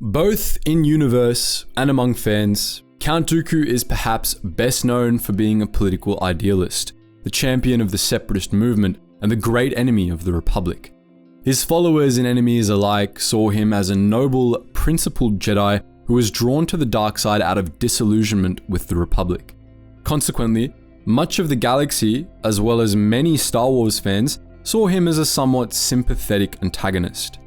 Both in-universe and among fans, Count Dooku is perhaps best known for being a political idealist, the champion of the separatist movement, and the great enemy of the Republic. His followers and enemies alike saw him as a noble, principled Jedi who was drawn to the dark side out of disillusionment with the Republic. Consequently, much of the galaxy, as well as many Star Wars fans, saw him as a somewhat sympathetic antagonist.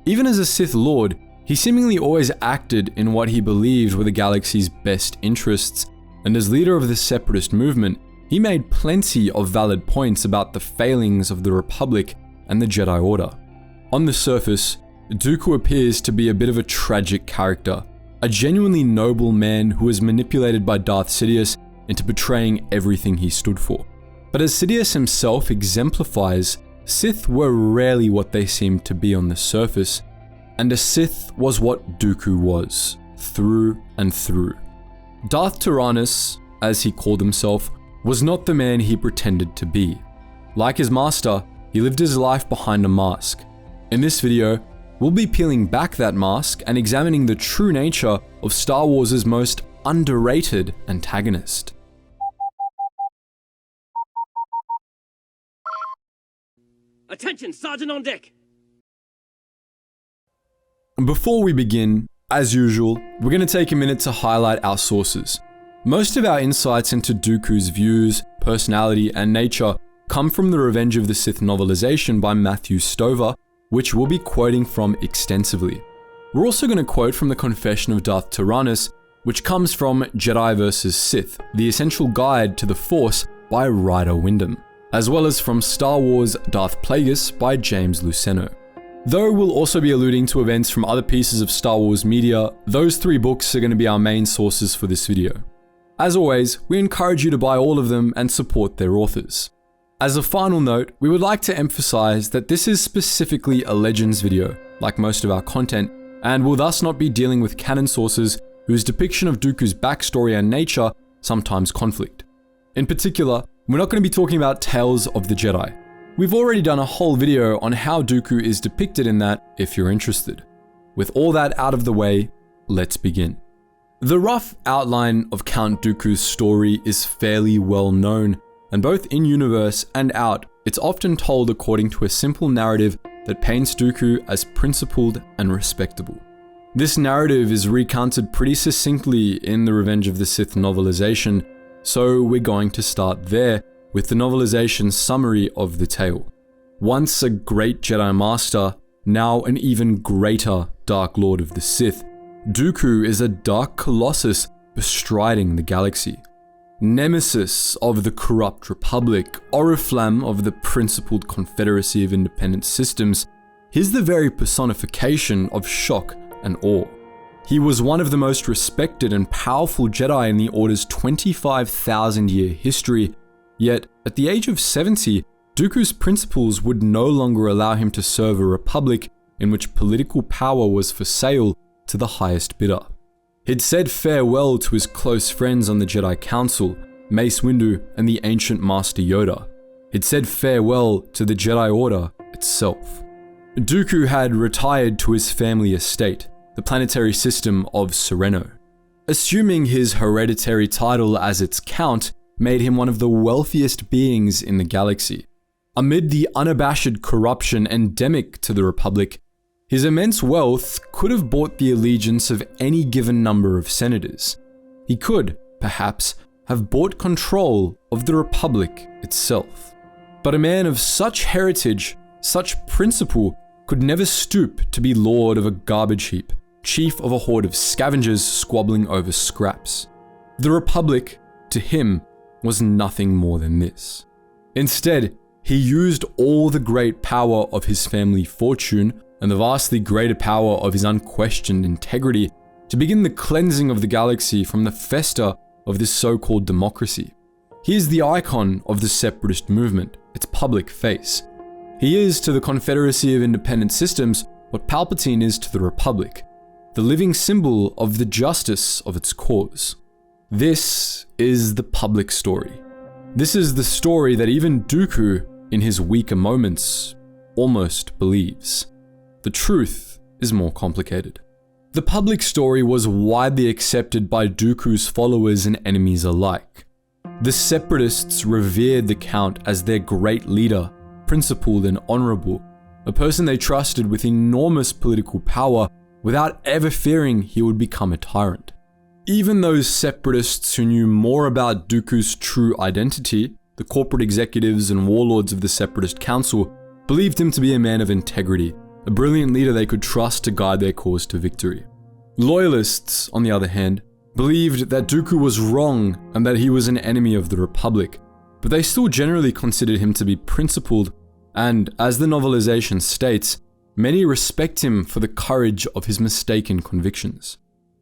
Even as a Sith Lord, he seemingly always acted in what he believed were the galaxy's best interests, and as leader of the separatist movement, he made plenty of valid points about the failings of the Republic and the Jedi Order. On the surface, Dooku appears to be a bit of a tragic character, a genuinely noble man who was manipulated by Darth Sidious into betraying everything he stood for. But as Sidious himself exemplifies, Sith were rarely what they seemed to be on the surface, and a Sith was what Dooku was, through and through. Darth Tyranus, as he called himself, was not the man he pretended to be. Like his master, he lived his life behind a mask. In this video, we'll be peeling back that mask and examining the true nature of Star Wars' most underrated antagonist. Attention, Sergeant on deck! Before we begin, as usual, we're going to take a minute to highlight our sources. Most of our insights into Dooku's views, personality, and nature come from the Revenge of the Sith novelization by Matthew Stover, which we'll be quoting from extensively. We're also going to quote from the Confession of Darth Tyranus, which comes from Jedi vs. Sith, the Essential Guide to the Force by Ryder Wyndham, as well as from Star Wars Darth Plagueis by James Luceno. Though we'll also be alluding to events from other pieces of Star Wars media, those three books are going to be our main sources for this video. As always, we encourage you to buy all of them and support their authors. As a final note, we would like to emphasize that this is specifically a Legends video, like most of our content, and will thus not be dealing with canon sources whose depiction of Dooku's backstory and nature sometimes conflict. In particular, we're not going to be talking about Tales of the Jedi. We've already done a whole video on how Dooku is depicted in that, if you're interested. With all that out of the way, let's begin. The rough outline of Count Dooku's story is fairly well known, and both in-universe and out, it's often told according to a simple narrative that paints Dooku as principled and respectable. This narrative is recounted pretty succinctly in the Revenge of the Sith novelization, so we're going to start there with the novelization's summary of the tale. Once a great Jedi Master, now an even greater Dark Lord of the Sith, Dooku is a dark colossus bestriding the galaxy. Nemesis of the corrupt Republic, Oriflamme of the principled Confederacy of Independent Systems, he's the very personification of shock and awe. He was one of the most respected and powerful Jedi in the Order's 25,000-year history, yet at the age of 70, Dooku's principles would no longer allow him to serve a republic in which political power was for sale to the highest bidder. He'd said farewell to his close friends on the Jedi Council, Mace Windu and the ancient Master Yoda. He'd said farewell to the Jedi Order itself. Dooku had retired to his family estate, the planetary system of Serenno. Assuming his hereditary title as its Count made him one of the wealthiest beings in the galaxy. Amid the unabashed corruption endemic to the Republic, his immense wealth could have bought the allegiance of any given number of senators. He could, perhaps, have bought control of the Republic itself. But a man of such heritage, such principle, could never stoop to be lord of a garbage heap, chief of a horde of scavengers squabbling over scraps. The Republic, to him, was nothing more than this. Instead, he used all the great power of his family fortune and the vastly greater power of his unquestioned integrity to begin the cleansing of the galaxy from the fester of this so-called democracy. He is the icon of the separatist movement, its public face. He is to the Confederacy of Independent Systems what Palpatine is to the Republic, the living symbol of the justice of its cause. This is the public story. This is the story that even Dooku, in his weaker moments, almost believes. The truth is more complicated. The public story was widely accepted by Dooku's followers and enemies alike. The Separatists revered the Count as their great leader, principled and honorable, a person they trusted with enormous political power without ever fearing he would become a tyrant. Even those Separatists who knew more about Dooku's true identity, the corporate executives and warlords of the Separatist Council, believed him to be a man of integrity, a brilliant leader they could trust to guide their cause to victory. Loyalists, on the other hand, believed that Dooku was wrong and that he was an enemy of the Republic, but they still generally considered him to be principled, and, as the novelization states, many respect him for the courage of his mistaken convictions.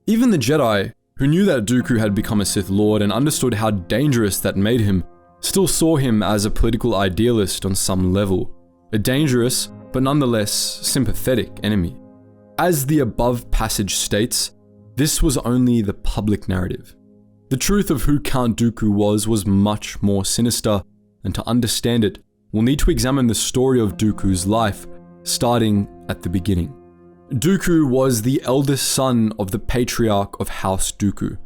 Even the Jedi, who knew that Dooku had become a Sith Lord and understood how dangerous that made him, still saw him as a political idealist on some level, a dangerous, but nonetheless sympathetic enemy. As the above passage states, this was only the public narrative. The truth of who Count Dooku was much more sinister, and to understand it, we'll need to examine the story of Dooku's life, starting at the beginning. Dooku was the eldest son of the patriarch of House Dooku,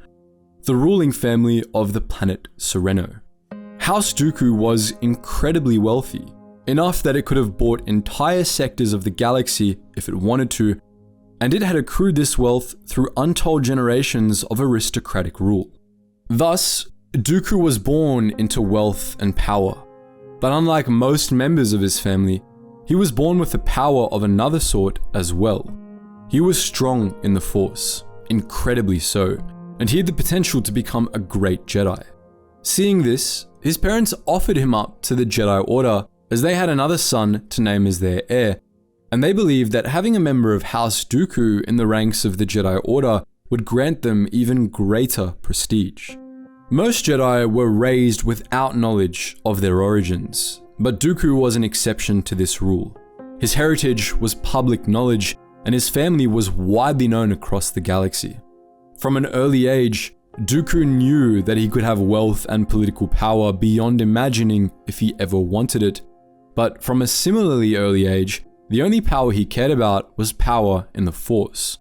the ruling family of the planet Serenno. House Dooku was incredibly wealthy, enough that it could have bought entire sectors of the galaxy if it wanted to, and it had accrued this wealth through untold generations of aristocratic rule. Thus, Dooku was born into wealth and power, but unlike most members of his family, he was born with the power of another sort as well. He was strong in the Force, incredibly so, and he had the potential to become a great Jedi. Seeing this, his parents offered him up to the Jedi Order as they had another son to name as their heir, and they believed that having a member of House Dooku in the ranks of the Jedi Order would grant them even greater prestige. Most Jedi were raised without knowledge of their origins, but Dooku was an exception to this rule. His heritage was public knowledge, and his family was widely known across the galaxy. From an early age, Dooku knew that he could have wealth and political power beyond imagining if he ever wanted it, but from a similarly early age, the only power he cared about was power in the Force.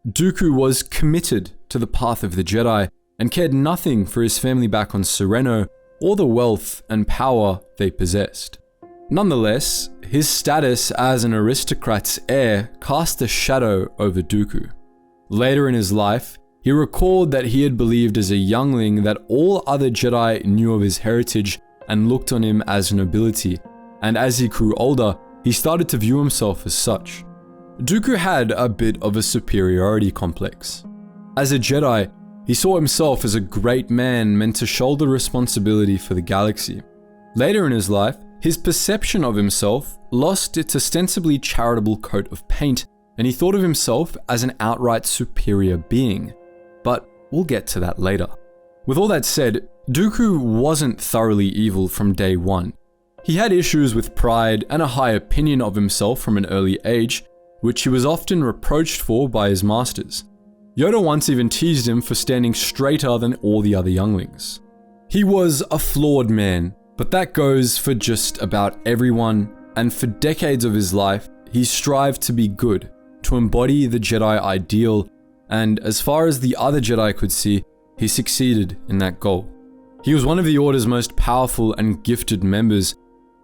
Dooku was committed to the path of the Jedi and cared nothing for his family back on Serenno or the wealth and power they possessed. Nonetheless, his status as an aristocrat's heir cast a shadow over Dooku. Later in his life, he recalled that he had believed as a youngling that all other Jedi knew of his heritage and looked on him as nobility, and as he grew older, he started to view himself as such. Dooku had a bit of a superiority complex. As a Jedi, he saw himself as a great man meant to shoulder responsibility for the galaxy. Later in his life, his perception of himself lost its ostensibly charitable coat of paint, and he thought of himself as an outright superior being. But we'll get to that later. With all that said, Dooku wasn't thoroughly evil from day one. He had issues with pride and a high opinion of himself from an early age, which he was often reproached for by his masters. Yoda once even teased him for standing straighter than all the other younglings. He was a flawed man, but that goes for just about everyone, and for decades of his life, he strived to be good, to embody the Jedi ideal, and as far as the other Jedi could see, he succeeded in that goal. He was one of the Order's most powerful and gifted members,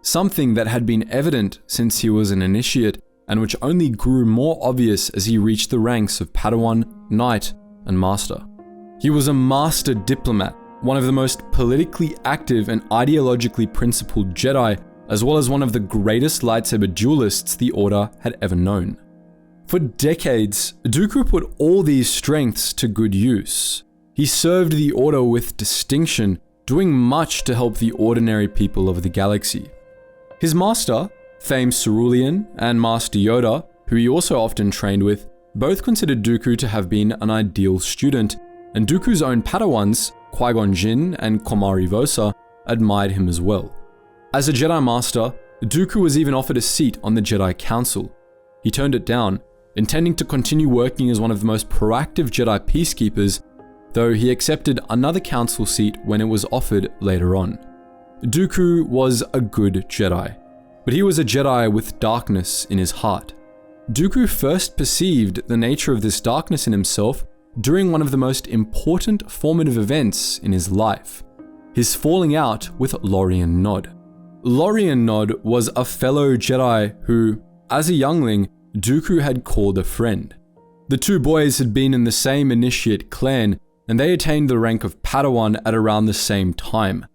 something that had been evident since he was an initiate, and which only grew more obvious as he reached the ranks of Padawan, Knight, and Master. He was a master diplomat, one of the most politically active and ideologically principled Jedi, as well as one of the greatest lightsaber duelists the Order had ever known. For decades, Dooku put all these strengths to good use. He served the Order with distinction, doing much to help the ordinary people of the galaxy. His master, famed Cerulean, and Master Yoda, who he also often trained with, both considered Dooku to have been an ideal student, and Dooku's own Padawans, Qui-Gon Jinn and Komari Vosa, admired him as well. As a Jedi Master, Dooku was even offered a seat on the Jedi Council. He turned it down, intending to continue working as one of the most proactive Jedi peacekeepers, though he accepted another council seat when it was offered later on. Dooku was a good Jedi, but he was a Jedi with darkness in his heart. Dooku first perceived the nature of this darkness in himself during one of the most important formative events in his life, his falling out with Lorian Nod. Lorian Nod was a fellow Jedi who, as a youngling, Dooku had called a friend. The two boys had been in the same initiate clan, and they attained the rank of Padawan at around the same time.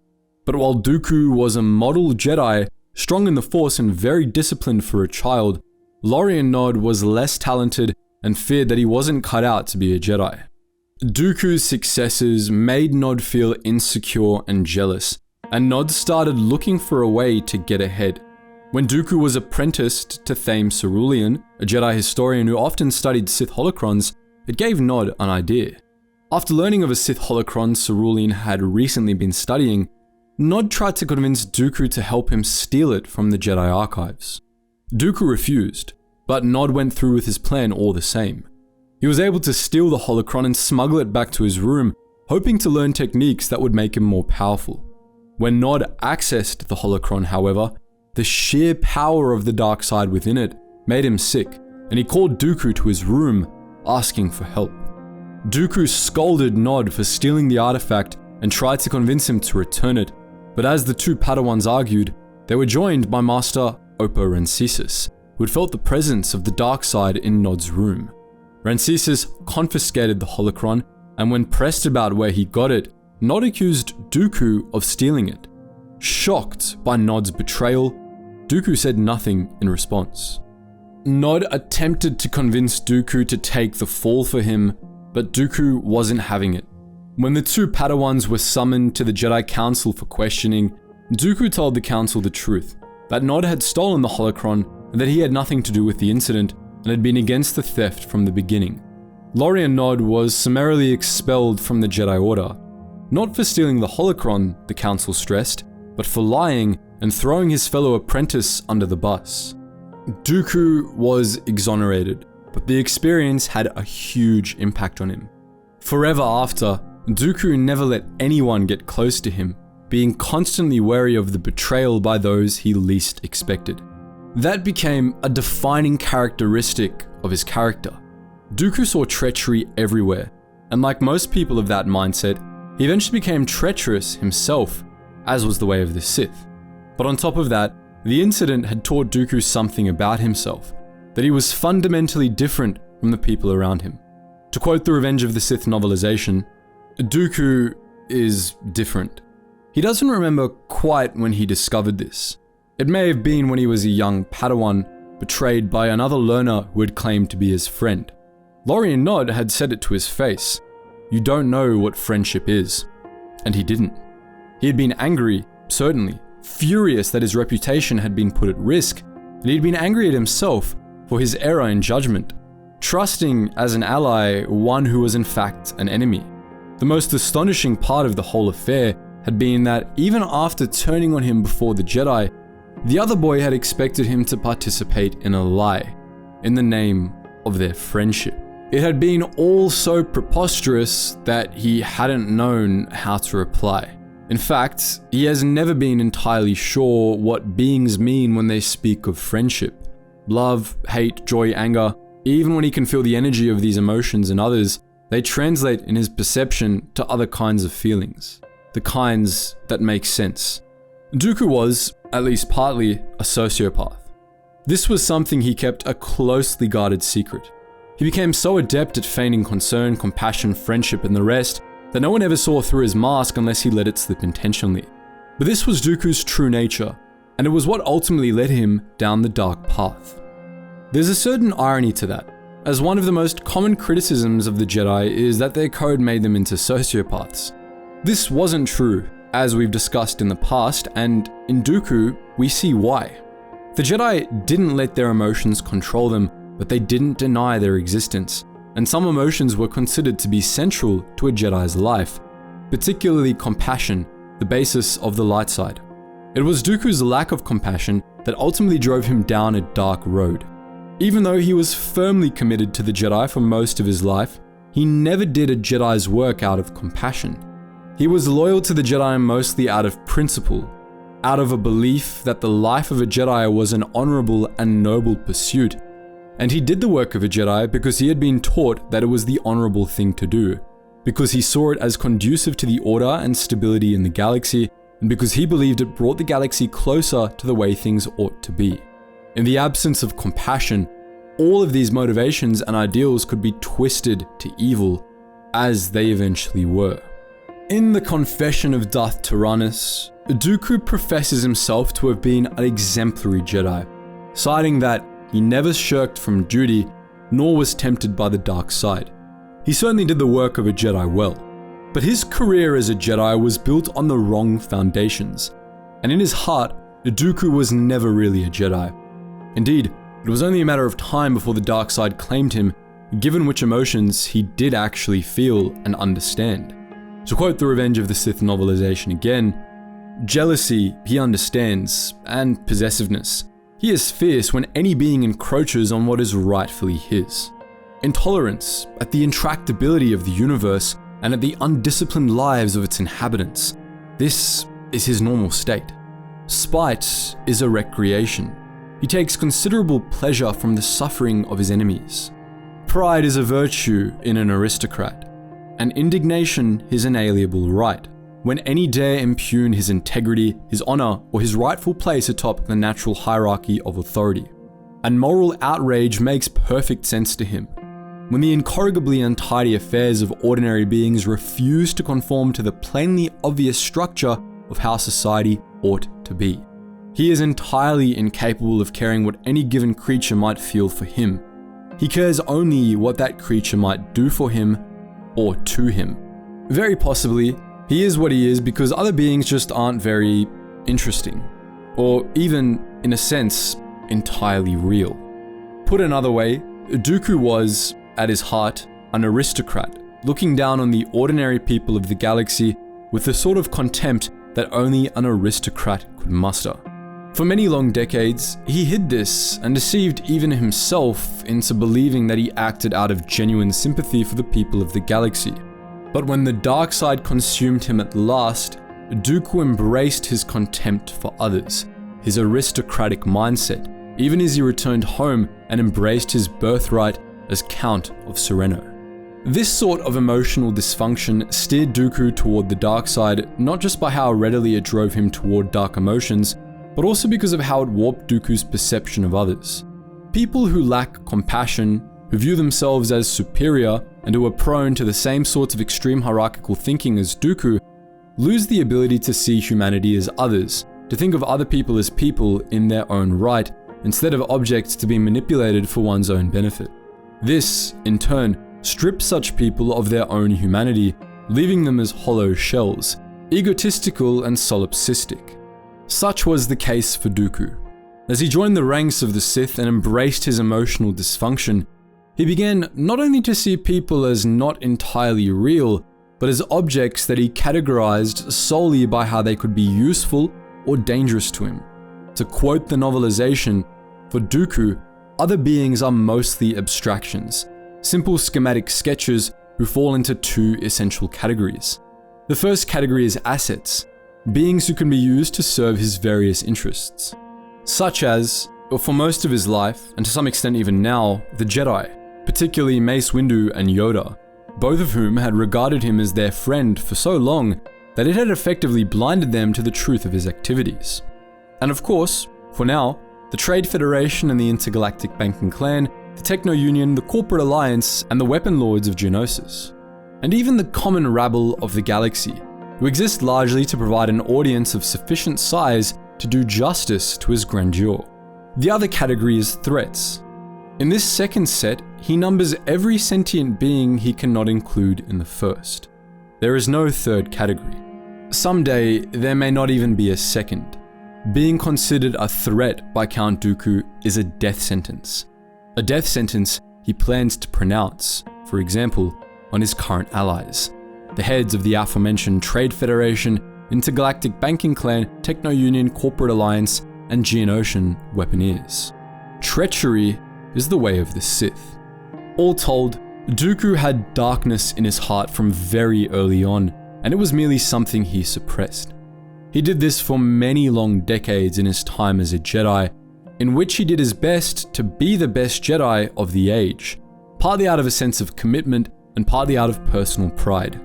But while Dooku was a model Jedi, strong in the Force and very disciplined for a child, Lorian Nod was less talented and feared that he wasn't cut out to be a Jedi. Dooku's successes made Nod feel insecure and jealous, and Nod started looking for a way to get ahead. When Dooku was apprenticed to Thame Cerulean, a Jedi historian who often studied Sith holocrons, it gave Nod an idea. After learning of a Sith holocron Cerulean had recently been studying, Nod tried to convince Dooku to help him steal it from the Jedi archives. Dooku refused, but Nod went through with his plan all the same. He was able to steal the holocron and smuggle it back to his room, hoping to learn techniques that would make him more powerful. When Nod accessed the holocron, however, the sheer power of the dark side within it made him sick, and he called Dooku to his room, asking for help. Dooku scolded Nod for stealing the artifact and tried to convince him to return it, but as the two Padawans argued, they were joined by Master Oppa Rancisis, who had felt the presence of the dark side in Nod's room. Rancisis confiscated the holocron, and when pressed about where he got it, Nod accused Dooku of stealing it. Shocked by Nod's betrayal, Dooku said nothing in response. Nod attempted to convince Dooku to take the fall for him, but Dooku wasn't having it. When the two Padawans were summoned to the Jedi Council for questioning, Dooku told the Council the truth, that Nod had stolen the holocron and that he had nothing to do with the incident and had been against the theft from the beginning. Lorian Nod was summarily expelled from the Jedi Order, not for stealing the holocron, the Council stressed, but for lying and throwing his fellow apprentice under the bus. Dooku was exonerated, but the experience had a huge impact on him. Forever after, Dooku never let anyone get close to him, being constantly wary of the betrayal by those he least expected. That became a defining characteristic of his character. Dooku saw treachery everywhere, and like most people of that mindset, he eventually became treacherous himself, as was the way of the Sith. But on top of that, the incident had taught Dooku something about himself, that he was fundamentally different from the people around him. To quote the Revenge of the Sith novelization, Dooku is different. He doesn't remember quite when he discovered this. It may have been when he was a young Padawan, betrayed by another learner who had claimed to be his friend. Lorian Nod had said it to his face, "You don't know what friendship is." And he didn't. He had been angry, certainly, furious that his reputation had been put at risk, and he'd been angry at himself for his error in judgment, trusting as an ally one who was in fact an enemy. The most astonishing part of the whole affair had been that even after turning on him before the Jedi, the other boy had expected him to participate in a lie, in the name of their friendship. It had been all so preposterous that he hadn't known how to reply. In fact, he has never been entirely sure what beings mean when they speak of friendship. Love, hate, joy, anger, even when he can feel the energy of these emotions in others, they translate in his perception to other kinds of feelings, the kinds that make sense. Dooku was, at least partly, a sociopath. This was something he kept a closely guarded secret. He became so adept at feigning concern, compassion, friendship, and the rest that no one ever saw through his mask unless he let it slip intentionally. But this was Dooku's true nature, and it was what ultimately led him down the dark path. There's a certain irony to that, as one of the most common criticisms of the Jedi is that their code made them into sociopaths. This wasn't true, as we've discussed in the past, and in Dooku, we see why. The Jedi didn't let their emotions control them, but they didn't deny their existence, and some emotions were considered to be central to a Jedi's life, particularly compassion, the basis of the light side. It was Dooku's lack of compassion that ultimately drove him down a dark road. Even though he was firmly committed to the Jedi for most of his life, he never did a Jedi's work out of compassion. He was loyal to the Jedi mostly out of principle, out of a belief that the life of a Jedi was an honorable and noble pursuit, And he did the work of a Jedi because he had been taught that it was the honorable thing to do, because he saw it as conducive to the order and stability in the galaxy, and because he believed it brought the galaxy closer to the way things ought to be. In the absence of compassion, all of these motivations and ideals could be twisted to evil, as they eventually were. In the Confession of Darth Tyranus, Dooku professes himself to have been an exemplary Jedi, citing that he never shirked from duty, nor was tempted by the dark side. He certainly did the work of a Jedi well, but his career as a Jedi was built on the wrong foundations, and in his heart, Dooku was never really a Jedi. Indeed, it was only a matter of time before the dark side claimed him, given which emotions he did actually feel and understand. To quote the Revenge of the Sith novelization again, "Jealousy he understands, and possessiveness. He is fierce when any being encroaches on what is rightfully his. Intolerance at the intractability of the universe and at the undisciplined lives of its inhabitants. This is his normal state. Spite is a recreation. He takes considerable pleasure from the suffering of his enemies. Pride is a virtue in an aristocrat, and indignation his inalienable right, when any dare impugn his integrity, his honor, or his rightful place atop the natural hierarchy of authority. And moral outrage makes perfect sense to him, when the incorrigibly untidy affairs of ordinary beings refuse to conform to the plainly obvious structure of how society ought to be. He is entirely incapable of caring what any given creature might feel for him. He cares only what that creature might do for him or to him. Very possibly, he is what he is because other beings just aren't very interesting, or even, in a sense, entirely real. Put another way, Dooku was, at his heart, an aristocrat, looking down on the ordinary people of the galaxy with the sort of contempt that only an aristocrat could muster. For many long decades, he hid this and deceived even himself into believing that he acted out of genuine sympathy for the people of the galaxy. But when the dark side consumed him at last, Dooku embraced his contempt for others, his aristocratic mindset, even as he returned home and embraced his birthright as Count of Serenno. This sort of emotional dysfunction steered Dooku toward the dark side, not just by how readily it drove him toward dark emotions, but also because of how it warped Dooku's perception of others. People who lack compassion, who view themselves as superior, and who are prone to the same sorts of extreme hierarchical thinking as Dooku, lose the ability to see humanity as others, to think of other people as people in their own right, instead of objects to be manipulated for one's own benefit. This, in turn, strips such people of their own humanity, leaving them as hollow shells, egotistical and solipsistic. Such was the case for Dooku. As he joined the ranks of the Sith and embraced his emotional dysfunction, he began not only to see people as not entirely real, but as objects that he categorized solely by how they could be useful or dangerous to him. To quote the novelization, for Dooku, other beings are mostly abstractions, simple schematic sketches who fall into two essential categories. The first category is assets, beings who can be used to serve his various interests, such as, or for most of his life, and to some extent even now, the Jedi, particularly Mace Windu and Yoda, both of whom had regarded him as their friend for so long that it had effectively blinded them to the truth of his activities. And of course, for now, the Trade Federation and the Intergalactic Banking Clan, the Techno Union, the Corporate Alliance, and the Weapon Lords of Geonosis. And even the common rabble of the galaxy, who exist largely to provide an audience of sufficient size to do justice to his grandeur. The other category is threats. In this second set, he numbers every sentient being he cannot include in the first. There is no third category. Someday, there may not even be a second. Being considered a threat by Count Dooku is a death sentence. A death sentence he plans to pronounce, for example, on his current allies, the heads of the aforementioned Trade Federation, Intergalactic Banking Clan, Techno Union, Corporate Alliance, and Geonosian Weaponeers. Treachery is the way of the Sith. All told, Dooku had darkness in his heart from very early on, and it was merely something he suppressed. He did this for many long decades in his time as a Jedi, in which he did his best to be the best Jedi of the age, partly out of a sense of commitment and partly out of personal pride.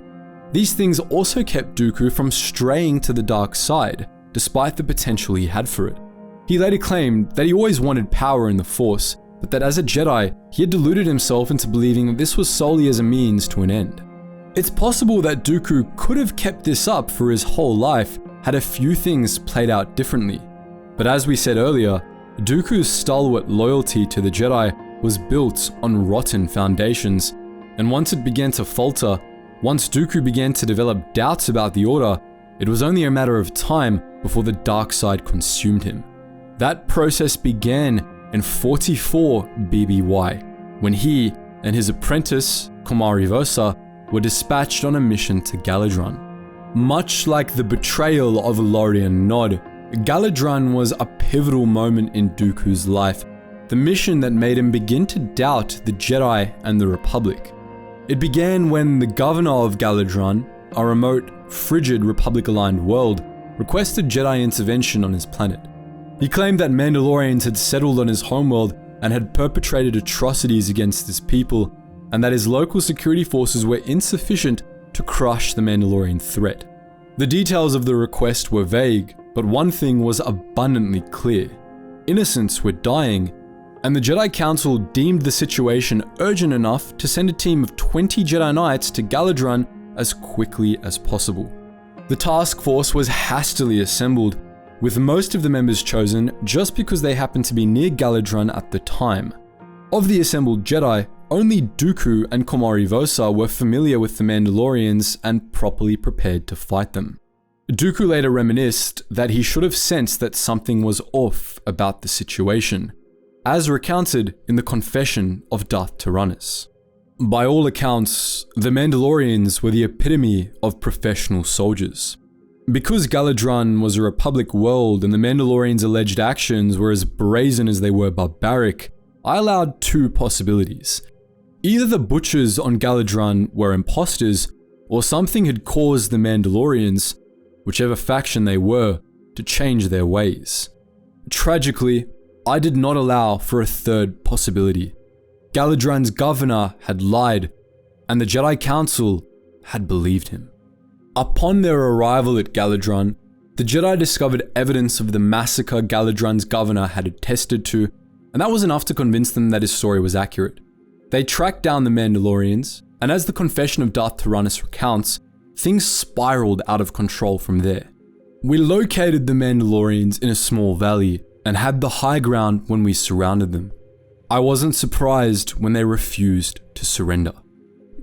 These things also kept Dooku from straying to the dark side, despite the potential he had for it. He later claimed that he always wanted power in the Force, but that as a Jedi, he had deluded himself into believing that this was solely as a means to an end. It's possible that Dooku could have kept this up for his whole life had a few things played out differently. But as we said earlier, Dooku's stalwart loyalty to the Jedi was built on rotten foundations, and once it began to falter, once Dooku began to develop doubts about the Order, it was only a matter of time before the dark side consumed him. That process began in 44 BBY, when he and his apprentice, Komarivosa, were dispatched on a mission to Galidraan. Much like the betrayal of Lorian Nod, Galidraan was a pivotal moment in Dooku's life, the mission that made him begin to doubt the Jedi and the Republic. It began when the governor of Galidraan, a remote, frigid Republic-aligned world, requested Jedi intervention on his planet. He claimed that Mandalorians had settled on his homeworld and had perpetrated atrocities against his people, and that his local security forces were insufficient to crush the Mandalorian threat. The details of the request were vague, but one thing was abundantly clear. Innocents were dying, and the Jedi Council deemed the situation urgent enough to send a team of 20 Jedi Knights to Galidraan as quickly as possible. The task force was hastily assembled, with most of the members chosen just because they happened to be near Galidraan at the time. Of the assembled Jedi, only Dooku and Komarivosa were familiar with the Mandalorians and properly prepared to fight them. Dooku later reminisced that he should have sensed that something was off about the situation, as recounted in the confession of Darth Tyranus. By all accounts, the Mandalorians were the epitome of professional soldiers. Because Galidraan was a Republic world and the Mandalorians' alleged actions were as brazen as they were barbaric, I allowed two possibilities. Either the butchers on Galidraan were imposters, or something had caused the Mandalorians, whichever faction they were, to change their ways. Tragically, I did not allow for a third possibility. Galidraan's governor had lied, and the Jedi Council had believed him. Upon their arrival at Galidraan, the Jedi discovered evidence of the massacre Galidraan's governor had attested to, and that was enough to convince them that his story was accurate. They tracked down the Mandalorians, and as the confession of Darth Tyranus recounts, things spiraled out of control from there. We located the Mandalorians in a small valley and had the high ground when we surrounded them. I wasn't surprised when they refused to surrender.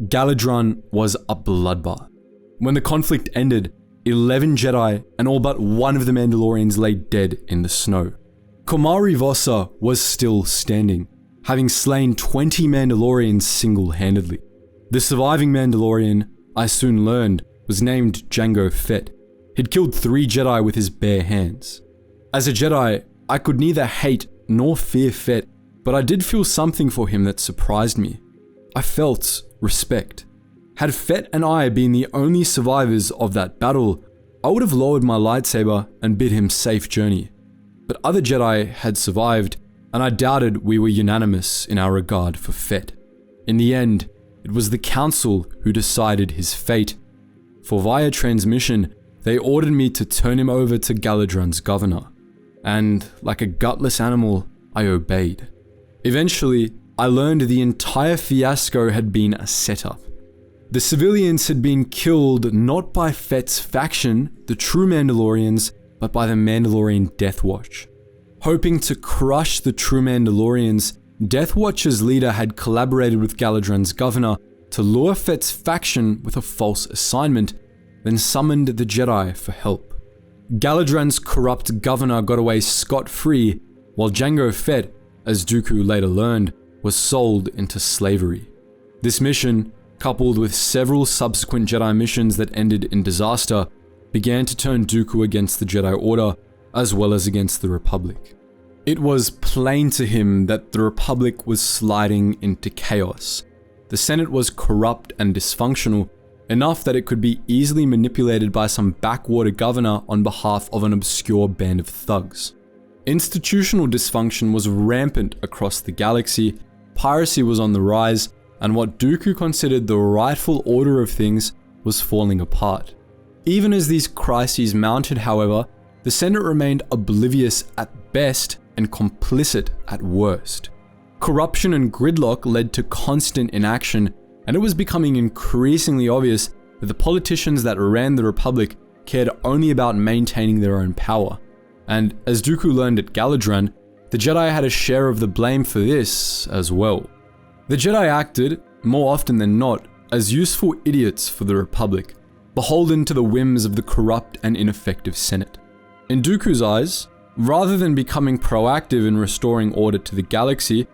Galidraan was a bloodbath. When the conflict ended, 11 Jedi and all but one of the Mandalorians lay dead in the snow. Komarivosa was still standing, having slain 20 Mandalorians single-handedly. The surviving Mandalorian, I soon learned, was named Jango Fett. He'd killed 3 Jedi with his bare hands. As a Jedi, I could neither hate nor fear Fett, but I did feel something for him that surprised me. I felt respect. Had Fett and I been the only survivors of that battle, I would have lowered my lightsaber and bid him safe journey. But other Jedi had survived, and I doubted we were unanimous in our regard for Fett. In the end, it was the Council who decided his fate, for via transmission, they ordered me to turn him over to Galidraan's governor, and like a gutless animal, I obeyed. Eventually, I learned the entire fiasco had been a setup. The civilians had been killed not by Fett's faction, the true Mandalorians, but by the Mandalorian Death Watch. Hoping to crush the true Mandalorians, Death Watch's leader had collaborated with Galidraan's governor to lure Fett's faction with a false assignment, then summoned the Jedi for help. Galidraan's corrupt governor got away scot-free, while Jango Fett, as Dooku later learned, was sold into slavery. This mission, coupled with several subsequent Jedi missions that ended in disaster, began to turn Dooku against the Jedi Order, as well as against the Republic. It was plain to him that the Republic was sliding into chaos. The Senate was corrupt and dysfunctional, enough that it could be easily manipulated by some backwater governor on behalf of an obscure band of thugs. Institutional dysfunction was rampant across the galaxy, piracy was on the rise, and what Dooku considered the rightful order of things was falling apart. Even as these crises mounted, however, the Senate remained oblivious at best and complicit at worst. Corruption and gridlock led to constant inaction, and it was becoming increasingly obvious that the politicians that ran the Republic cared only about maintaining their own power. And as Dooku learned at Galidraan, the Jedi had a share of the blame for this as well. The Jedi acted, more often than not, as useful idiots for the Republic, beholden to the whims of the corrupt and ineffective Senate. In Dooku's eyes, rather than becoming proactive in restoring order to the galaxy,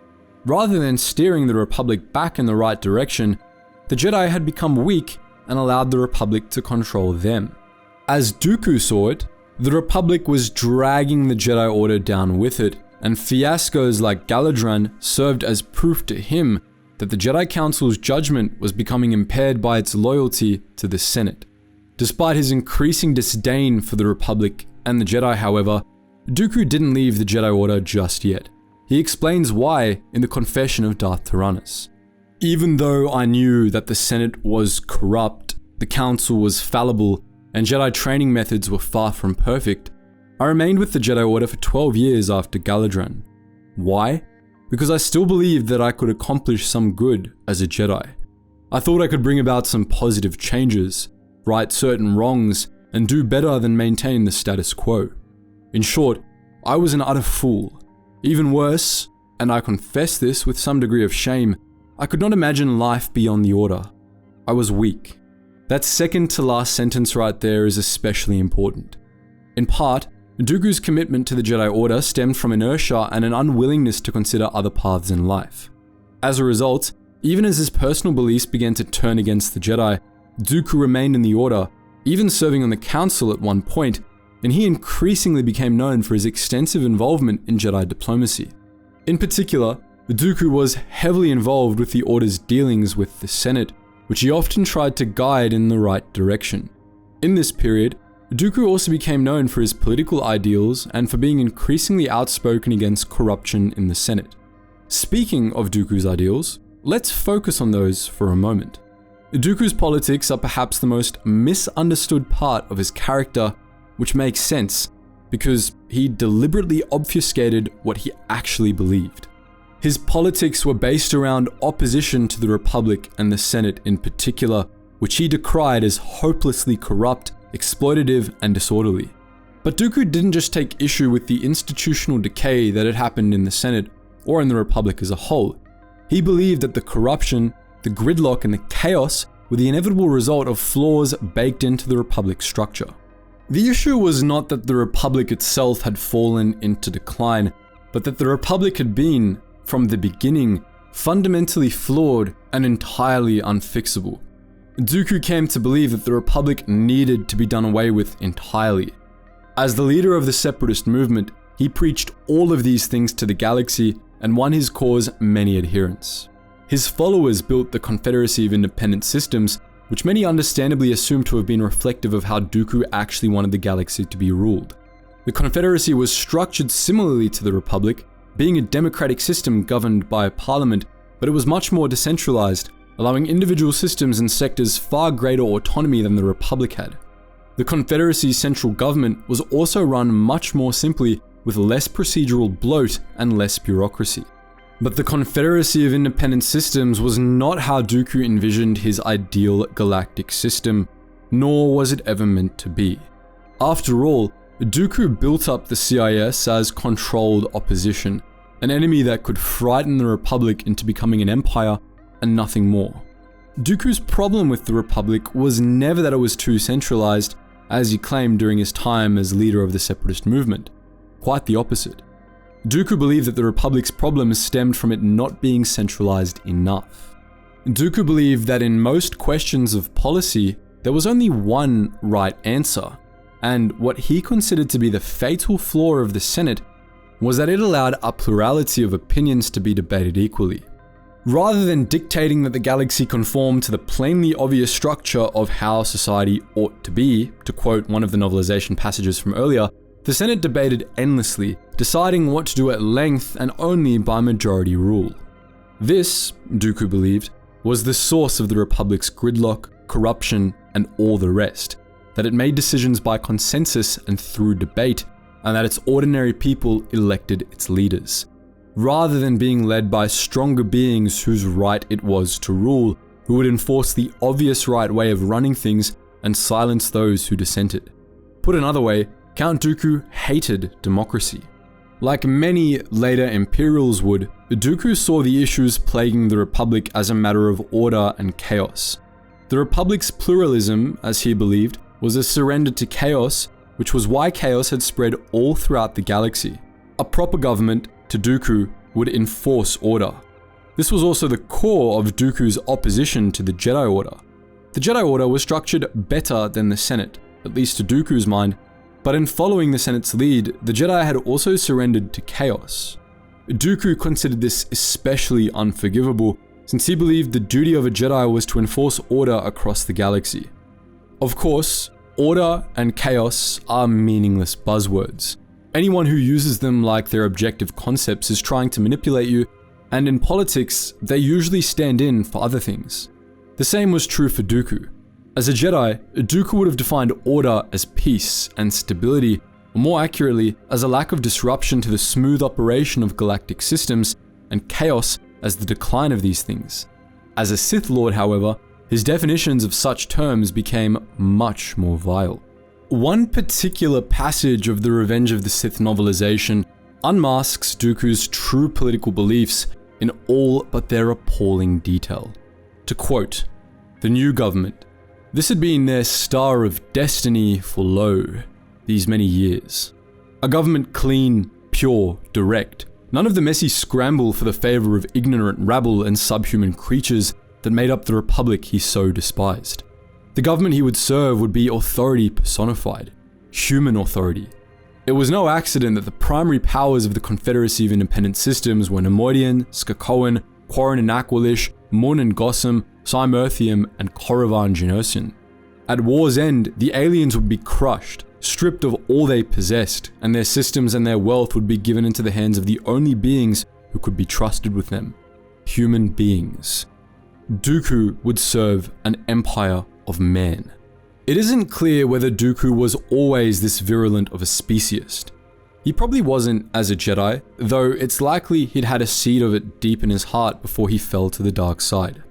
rather than steering the Republic back in the right direction, the Jedi had become weak and allowed the Republic to control them. As Dooku saw it, the Republic was dragging the Jedi Order down with it, and fiascos like Galidraan served as proof to him that the Jedi Council's judgment was becoming impaired by its loyalty to the Senate. Despite his increasing disdain for the Republic and the Jedi, however, Dooku didn't leave the Jedi Order just yet. He explains why in the Confession of Darth Tyranus. Even though I knew that the Senate was corrupt, the Council was fallible, and Jedi training methods were far from perfect, I remained with the Jedi Order for 12 years after Galidraan. Why? Because I still believed that I could accomplish some good as a Jedi. I thought I could bring about some positive changes, right certain wrongs, and do better than maintain the status quo. In short, I was an utter fool. Even worse, and I confess this with some degree of shame, I could not imagine life beyond the Order. I was weak. That second to last sentence right there is especially important. In part, Dooku's commitment to the Jedi Order stemmed from inertia and an unwillingness to consider other paths in life. As a result, even as his personal beliefs began to turn against the Jedi, Dooku remained in the Order, even serving on the Council at one point, and he increasingly became known for his extensive involvement in Jedi diplomacy. In particular, Dooku was heavily involved with the Order's dealings with the Senate, which he often tried to guide in the right direction. In this period, Dooku also became known for his political ideals and for being increasingly outspoken against corruption in the Senate. Speaking of Dooku's ideals, let's focus on those for a moment. Dooku's politics are perhaps the most misunderstood part of his character, which makes sense, because he deliberately obfuscated what he actually believed. His politics were based around opposition to the Republic and the Senate in particular, which he decried as hopelessly corrupt, exploitative, and disorderly. But Dooku didn't just take issue with the institutional decay that had happened in the Senate or in the Republic as a whole. He believed that the corruption, the gridlock, and the chaos were the inevitable result of flaws baked into the Republic's structure. The issue was not that the Republic itself had fallen into decline, but that the Republic had been, from the beginning, fundamentally flawed and entirely unfixable. Dooku came to believe that the Republic needed to be done away with entirely. As the leader of the Separatist movement, he preached all of these things to the galaxy and won his cause many adherents. His followers built the Confederacy of Independent Systems, which many understandably assumed to have been reflective of how Dooku actually wanted the galaxy to be ruled. The Confederacy was structured similarly to the Republic, being a democratic system governed by a parliament, but it was much more decentralized, allowing individual systems and sectors far greater autonomy than the Republic had. The Confederacy's central government was also run much more simply, with less procedural bloat and less bureaucracy. But the Confederacy of Independent Systems was not how Dooku envisioned his ideal galactic system, nor was it ever meant to be. After all, Dooku built up the CIS as controlled opposition, an enemy that could frighten the Republic into becoming an empire and nothing more. Dooku's problem with the Republic was never that it was too centralized, as he claimed during his time as leader of the Separatist movement. Quite the opposite. Dooku believed that the Republic's problems stemmed from it not being centralized enough. Dooku believed that in most questions of policy, there was only one right answer, and what he considered to be the fatal flaw of the Senate was that it allowed a plurality of opinions to be debated equally. Rather than dictating that the galaxy conform to the plainly obvious structure of how society ought to be, to quote one of the novelization passages from earlier, The Senate debated endlessly, deciding what to do at length and only by majority rule. This, Dooku believed, was the source of the Republic's gridlock, corruption, and all the rest, that it made decisions by consensus and through debate, and that its ordinary people elected its leaders, rather than being led by stronger beings whose right it was to rule, who would enforce the obvious right way of running things and silence those who dissented. Put another way, Count Dooku hated democracy. Like many later Imperials would, Dooku saw the issues plaguing the Republic as a matter of order and chaos. The Republic's pluralism, as he believed, was a surrender to chaos, which was why chaos had spread all throughout the galaxy. A proper government, to Dooku, would enforce order. This was also the core of Dooku's opposition to the Jedi Order. The Jedi Order was structured better than the Senate, at least to Dooku's mind, but in following the Senate's lead, the Jedi had also surrendered to chaos. Dooku considered this especially unforgivable, since he believed the duty of a Jedi was to enforce order across the galaxy. Of course, order and chaos are meaningless buzzwords. Anyone who uses them like they're objective concepts is trying to manipulate you, and in politics, they usually stand in for other things. The same was true for Dooku. As a Jedi, Dooku would have defined order as peace and stability, or more accurately, as a lack of disruption to the smooth operation of galactic systems, and chaos as the decline of these things. As a Sith Lord, however, his definitions of such terms became much more vile. One particular passage of the Revenge of the Sith novelization unmasks Dooku's true political beliefs in all but their appalling detail. To quote, "The new government. This had been their star of destiny for lo, these many years. A government clean, pure, direct. None of the messy scramble for the favor of ignorant rabble and subhuman creatures that made up the Republic he so despised. The government he would serve would be authority personified. Human authority. It was no accident that the primary powers of the Confederacy of Independent Systems were Nemoidian, Skakoan, Quarren and Aqualish, Mun and Gossam, Cymerthium, and Korrivan Geonosian. At war's end, the aliens would be crushed, stripped of all they possessed, and their systems and their wealth would be given into the hands of the only beings who could be trusted with them. Human beings. Dooku would serve an empire of man." It isn't clear whether Dooku was always this virulent of a speciest. He probably wasn't as a Jedi, though it's likely he'd had a seed of it deep in his heart before he fell to the dark side.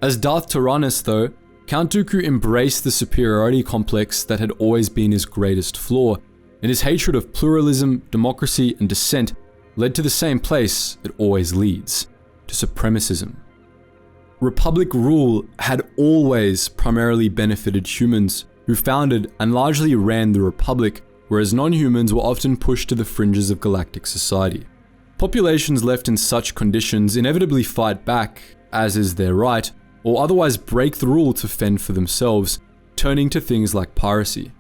As Darth Tyranus, though, Count Dooku embraced the superiority complex that had always been his greatest flaw, and his hatred of pluralism, democracy, and dissent led to the same place it always leads, to supremacism. Republic rule had always primarily benefited humans, who founded and largely ran the Republic, whereas non-humans were often pushed to the fringes of galactic society. Populations left in such conditions inevitably fight back, as is their right, or otherwise break the rule to fend for themselves, turning to things like piracy.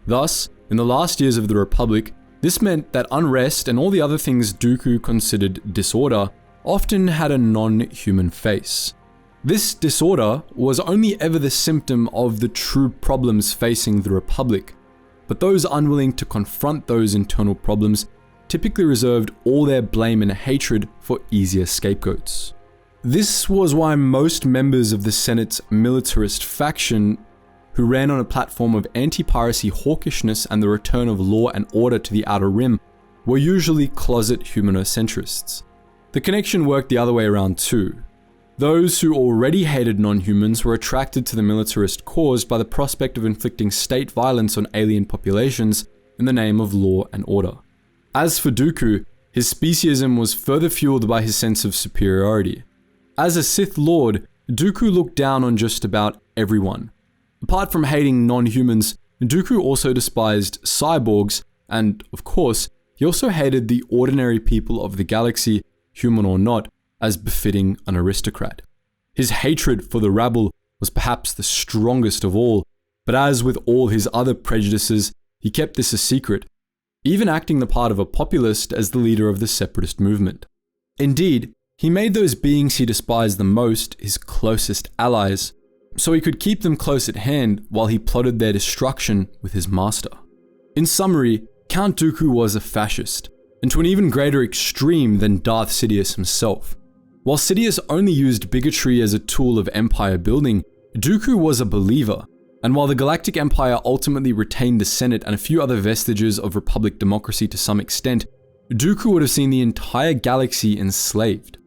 Thus, in the last years of the Republic, this meant that unrest and all the other things Dooku considered disorder often had a non-human face. This disorder was only ever the symptom of the true problems facing the Republic, but those unwilling to confront those internal problems typically reserved all their blame and hatred for easier scapegoats. This was why most members of the Senate's militarist faction, who ran on a platform of anti-piracy hawkishness and the return of law and order to the Outer Rim, were usually closet humanocentrists. The connection worked the other way around too. Those who already hated non-humans were attracted to the militarist cause by the prospect of inflicting state violence on alien populations in the name of law and order. As for Dooku, his speciesism was further fueled by his sense of superiority. As a Sith Lord, Dooku looked down on just about everyone. Apart from hating non-humans, Dooku also despised cyborgs, and, of course, he also hated the ordinary people of the galaxy, human or not, as befitting an aristocrat. His hatred for the rabble was perhaps the strongest of all, but as with all his other prejudices, he kept this a secret, even acting the part of a populist as the leader of the separatist movement. Indeed, he made those beings he despised the most his closest allies, so he could keep them close at hand while he plotted their destruction with his master. In summary, Count Dooku was a fascist, and to an even greater extreme than Darth Sidious himself. While Sidious only used bigotry as a tool of empire building, Dooku was a believer, and while the Galactic Empire ultimately retained the Senate and a few other vestiges of Republic democracy to some extent, Dooku would have seen the entire galaxy enslaved.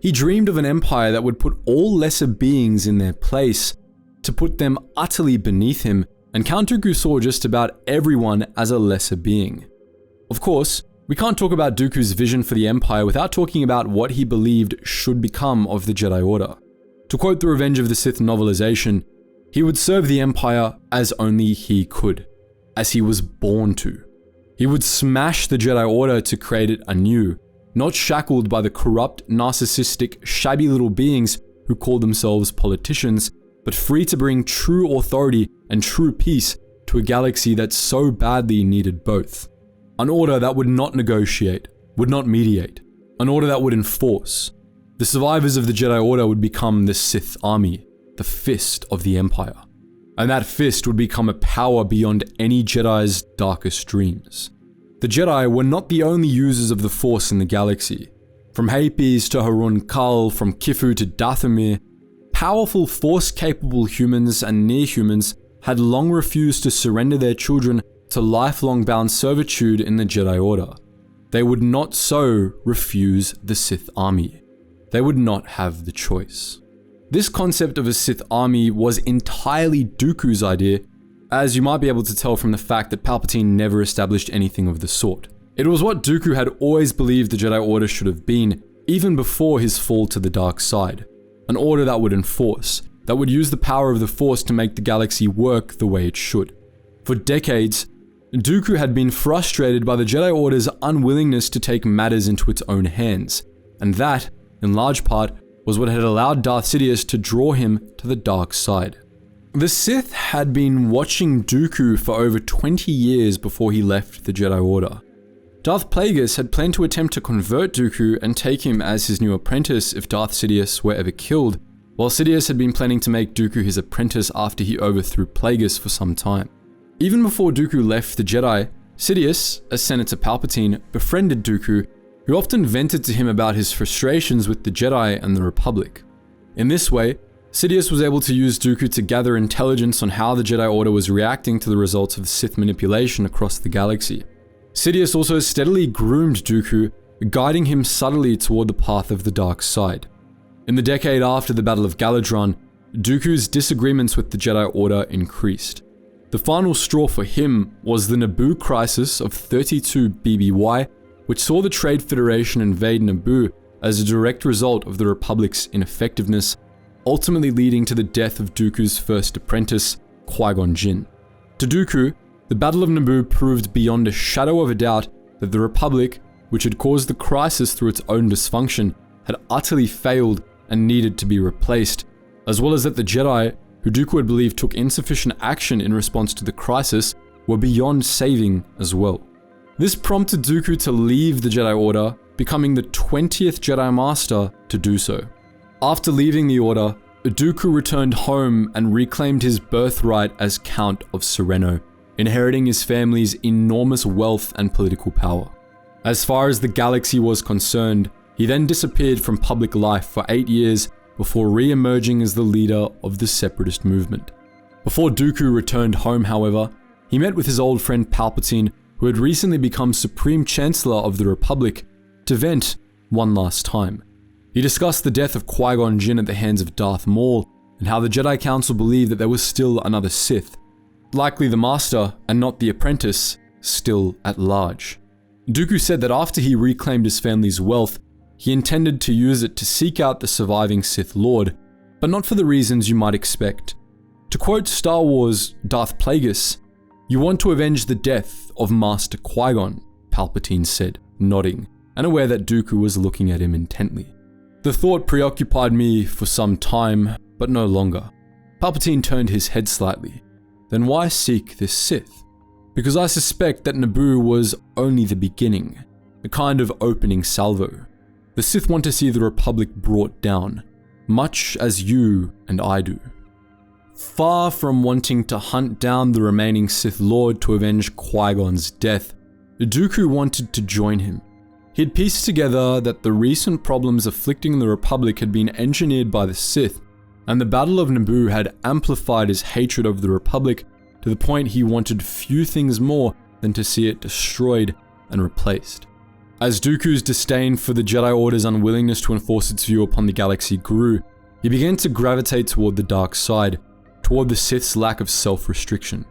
He dreamed of an empire that would put all lesser beings in their place, to put them utterly beneath him, and Count Dooku saw just about everyone as a lesser being. Of course, we can't talk about Dooku's vision for the Empire without talking about what he believed should become of the Jedi Order. To quote the Revenge of the Sith novelization, he would serve the Empire as only he could, as he was born to. He would smash the Jedi Order to create it anew, not shackled by the corrupt, narcissistic, shabby little beings who call themselves politicians, but free to bring true authority and true peace to a galaxy that so badly needed both. An order that would not negotiate, would not mediate. An order that would enforce. The survivors of the Jedi Order would become the Sith army, the fist of the Empire. And that fist would become a power beyond any Jedi's darkest dreams. The Jedi were not the only users of the Force in the galaxy. From Hapes to Harun Kal, from Kifu to Dathomir, powerful Force-capable humans and near-humans had long refused to surrender their children to lifelong bound servitude in the Jedi Order. They would not so refuse the Sith army. They would not have the choice. This concept of a Sith army was entirely Dooku's idea, as you might be able to tell from the fact that Palpatine never established anything of the sort. It was what Dooku had always believed the Jedi Order should have been, even before his fall to the dark side. An order that would enforce, that would use the power of the Force to make the galaxy work the way it should. For decades, Dooku had been frustrated by the Jedi Order's unwillingness to take matters into its own hands, and that, in large part, was what had allowed Darth Sidious to draw him to the dark side. The Sith had been watching Dooku for over 20 years before he left the Jedi Order. Darth Plagueis had planned to attempt to convert Dooku and take him as his new apprentice if Darth Sidious were ever killed, while Sidious had been planning to make Dooku his apprentice after he overthrew Plagueis for some time. Even before Dooku left the Jedi, Sidious, as Senator Palpatine, befriended Dooku, who often vented to him about his frustrations with the Jedi and the Republic. In this way, Sidious was able to use Dooku to gather intelligence on how the Jedi Order was reacting to the results of Sith manipulation across the galaxy. Sidious also steadily groomed Dooku, guiding him subtly toward the path of the dark side. In the decade after the Battle of Galidraan, Dooku's disagreements with the Jedi Order increased. The final straw for him was the Naboo crisis of 32 BBY, which saw the Trade Federation invade Naboo as a direct result of the Republic's ineffectiveness, ultimately leading to the death of Dooku's first apprentice, Qui-Gon Jinn. To Dooku, the Battle of Naboo proved beyond a shadow of a doubt that the Republic, which had caused the crisis through its own dysfunction, had utterly failed and needed to be replaced, as well as that the Jedi, who Dooku had believed took insufficient action in response to the crisis, were beyond saving as well. This prompted Dooku to leave the Jedi Order, becoming the 20th Jedi Master to do so. After leaving the Order, Dooku returned home and reclaimed his birthright as Count of Serenno, inheriting his family's enormous wealth and political power. As far as the galaxy was concerned, he then disappeared from public life for 8 years before re-emerging as the leader of the Separatist movement. Before Dooku returned home, however, he met with his old friend Palpatine, who had recently become Supreme Chancellor of the Republic, to vent one last time. He discussed the death of Qui-Gon Jinn at the hands of Darth Maul, and how the Jedi Council believed that there was still another Sith, likely the Master and not the apprentice, still at large. Dooku said that after he reclaimed his family's wealth, he intended to use it to seek out the surviving Sith Lord, but not for the reasons you might expect. To quote Star Wars' Darth Plagueis, "You want to avenge the death of Master Qui-Gon," Palpatine said, nodding, and aware that Dooku was looking at him intently. The thought preoccupied me for some time, but no longer. Palpatine turned his head slightly. Then why seek this Sith? Because I suspect that Naboo was only the beginning, a kind of opening salvo. The Sith want to see the Republic brought down, much as you and I do. Far from wanting to hunt down the remaining Sith Lord to avenge Qui-Gon's death, Dooku wanted to join him. He had pieced together that the recent problems afflicting the Republic had been engineered by the Sith, and the Battle of Naboo had amplified his hatred of the Republic to the point he wanted few things more than to see it destroyed and replaced. As Dooku's disdain for the Jedi Order's unwillingness to enforce its view upon the galaxy grew, he began to gravitate toward the dark side, toward the Sith's lack of self-restriction.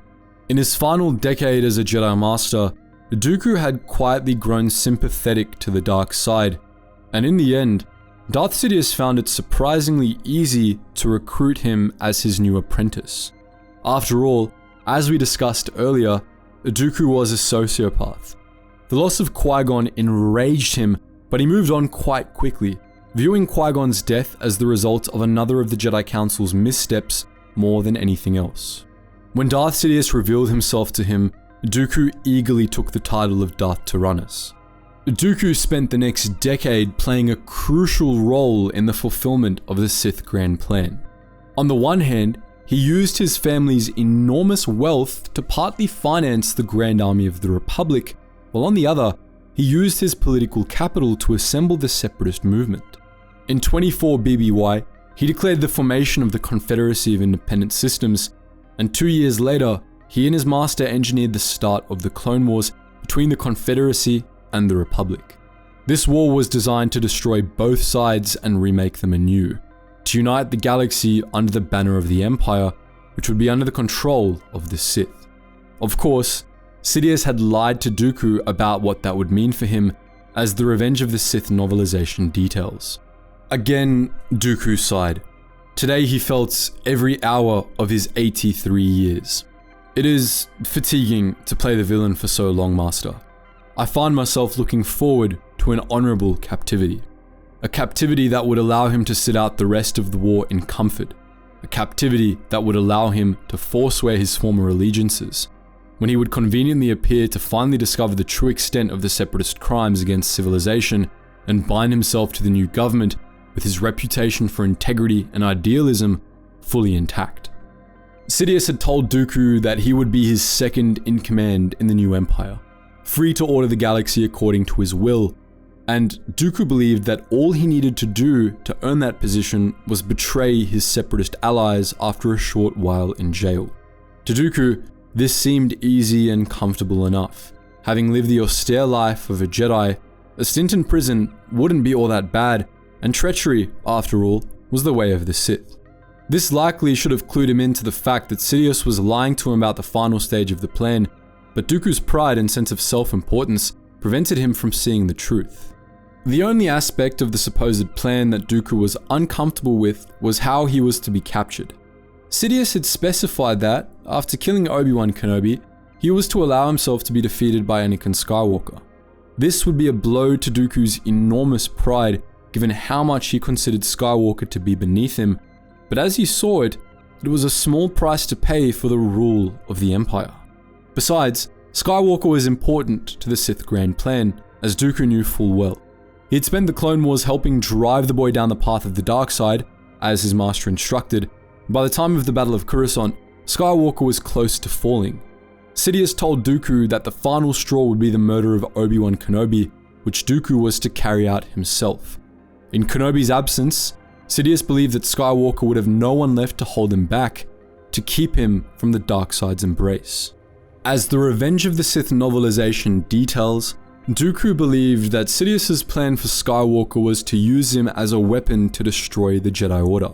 In his final decade as a Jedi Master, Dooku had quietly grown sympathetic to the dark side, and in the end, Darth Sidious found it surprisingly easy to recruit him as his new apprentice. After all, as we discussed earlier, Dooku was a sociopath. The loss of Qui-Gon enraged him, but he moved on quite quickly, viewing Qui-Gon's death as the result of another of the Jedi Council's missteps more than anything else. When Darth Sidious revealed himself to him, Dooku eagerly took the title of Darth Tyranus. Dooku spent the next decade playing a crucial role in the fulfillment of the Sith Grand Plan. On the one hand, he used his family's enormous wealth to partly finance the Grand Army of the Republic, while on the other, he used his political capital to assemble the separatist movement. In 24 BBY, he declared the formation of the Confederacy of Independent Systems, and 2 years later, he and his master engineered the start of the Clone Wars between the Confederacy and the Republic. This war was designed to destroy both sides and remake them anew, to unite the galaxy under the banner of the Empire, which would be under the control of the Sith. Of course, Sidious had lied to Dooku about what that would mean for him, as the Revenge of the Sith novelization details. Again, Dooku sighed. Today he felt every hour of his 83 years. It is fatiguing to play the villain for so long, Master. I find myself looking forward to an honorable captivity. A captivity that would allow him to sit out the rest of the war in comfort. A captivity that would allow him to forswear his former allegiances, when he would conveniently appear to finally discover the true extent of the separatist crimes against civilization and bind himself to the new government with his reputation for integrity and idealism fully intact. Sidious had told Dooku that he would be his second in command in the new empire, free to order the galaxy according to his will, and Dooku believed that all he needed to do to earn that position was betray his separatist allies after a short while in jail. To Dooku, this seemed easy and comfortable enough. Having lived the austere life of a Jedi, a stint in prison wouldn't be all that bad, and treachery, after all, was the way of the Sith. This likely should have clued him into the fact that Sidious was lying to him about the final stage of the plan, but Dooku's pride and sense of self-importance prevented him from seeing the truth. The only aspect of the supposed plan that Dooku was uncomfortable with was how he was to be captured. Sidious had specified that, after killing Obi-Wan Kenobi, he was to allow himself to be defeated by Anakin Skywalker. This would be a blow to Dooku's enormous pride, given how much he considered Skywalker to be beneath him, but as he saw it, it was a small price to pay for the rule of the Empire. Besides, Skywalker was important to the Sith Grand Plan, as Dooku knew full well. He had spent the Clone Wars helping drive the boy down the path of the dark side, as his master instructed. By the time of the Battle of Coruscant, Skywalker was close to falling. Sidious told Dooku that the final straw would be the murder of Obi-Wan Kenobi, which Dooku was to carry out himself. In Kenobi's absence, Sidious believed that Skywalker would have no one left to hold him back, to keep him from the dark side's embrace. As the Revenge of the Sith novelization details, Dooku believed that Sidious's plan for Skywalker was to use him as a weapon to destroy the Jedi Order.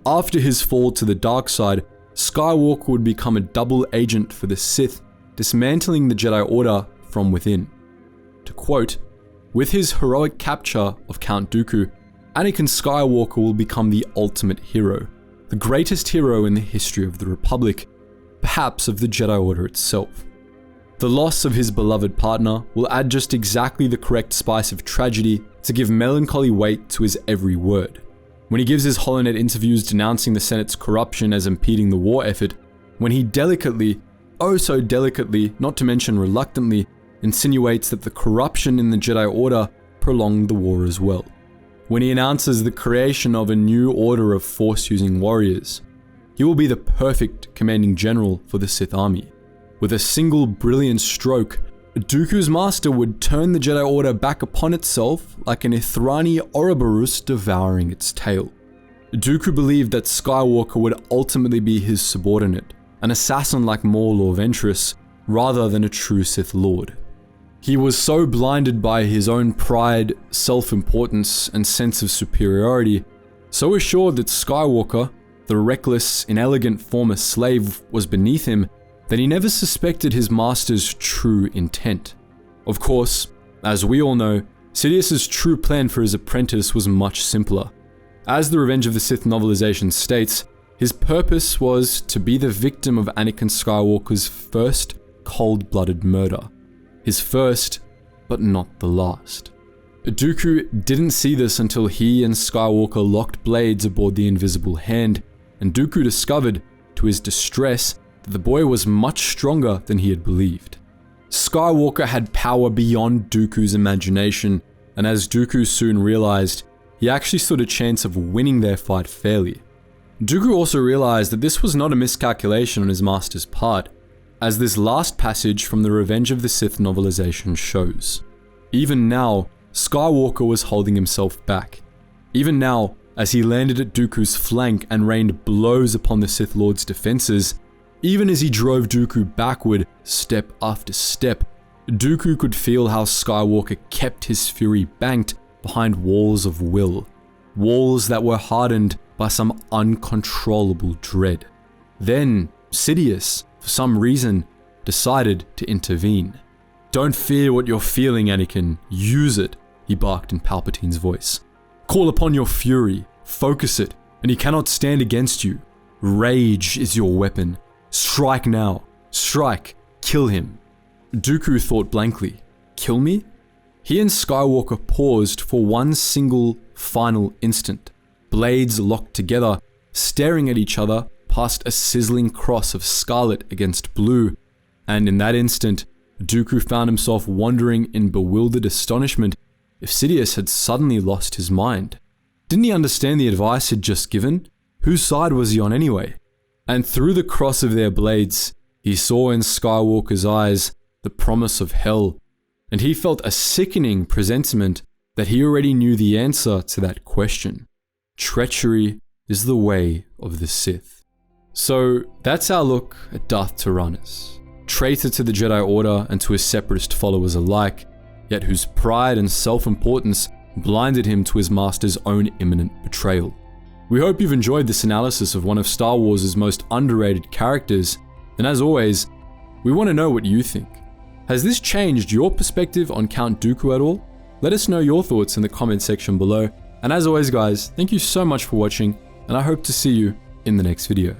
After his fall to the dark side, Skywalker would become a double agent for the Sith, dismantling the Jedi Order from within. To quote, "With his heroic capture of Count Dooku, Anakin Skywalker will become the ultimate hero, the greatest hero in the history of the Republic, perhaps of the Jedi Order itself. The loss of his beloved partner will add just exactly the correct spice of tragedy to give melancholy weight to his every word. When he gives his HoloNet interviews denouncing the Senate's corruption as impeding the war effort, when he delicately, oh so delicately, not to mention reluctantly, insinuates that the corruption in the Jedi Order prolonged the war as well. When he announces the creation of a new order of Force-using warriors, he will be the perfect commanding general for the Sith army. With a single brilliant stroke, Dooku's master would turn the Jedi Order back upon itself like an Ithrani Ouroboros devouring its tail. Dooku believed that Skywalker would ultimately be his subordinate, an assassin like Maul or Ventress, rather than a true Sith Lord. He was so blinded by his own pride, self-importance, and sense of superiority, so assured that Skywalker, the reckless, inelegant former slave, was beneath him, that he never suspected his master's true intent. Of course, as we all know, Sidious's true plan for his apprentice was much simpler. As the Revenge of the Sith novelization states, his purpose was to be the victim of Anakin Skywalker's first cold-blooded murder. His first, but not the last. Dooku didn't see this until he and Skywalker locked blades aboard the Invisible Hand, and Dooku discovered, to his distress, that the boy was much stronger than he had believed. Skywalker had power beyond Dooku's imagination, and as Dooku soon realized, he actually stood a chance of winning their fight fairly. Dooku also realized that this was not a miscalculation on his master's part, as this last passage from the Revenge of the Sith novelization shows. Even now, Skywalker was holding himself back. Even now, as he landed at Dooku's flank and rained blows upon the Sith Lord's defenses, even as he drove Dooku backward step after step, Dooku could feel how Skywalker kept his fury banked behind walls of will, walls that were hardened by some uncontrollable dread. Then, Sidious, for some reason, decided to intervene. "Don't fear what you're feeling, Anakin. Use it," he barked in Palpatine's voice. "Call upon your fury, focus it, and he cannot stand against you. Rage is your weapon. Strike now. Strike. Kill him." Dooku thought blankly. Kill me? He and Skywalker paused for one single, final instant. Blades locked together, staring at each other past a sizzling cross of scarlet against blue, and in that instant, Dooku found himself wondering in bewildered astonishment if Sidious had suddenly lost his mind. Didn't he understand the advice he'd just given? Whose side was he on anyway? And through the cross of their blades, he saw in Skywalker's eyes the promise of hell, and he felt a sickening presentiment that he already knew the answer to that question. Treachery is the way of the Sith. So that's our look at Darth Tyranus, traitor to the Jedi Order and to his separatist followers alike, yet whose pride and self-importance blinded him to his master's own imminent betrayal. We hope you've enjoyed this analysis of one of Star Wars' most underrated characters, and as always, we want to know what you think. Has this changed your perspective on Count Dooku at all? Let us know your thoughts in the comment section below, and as always guys, thank you so much for watching, and I hope to see you in the next video.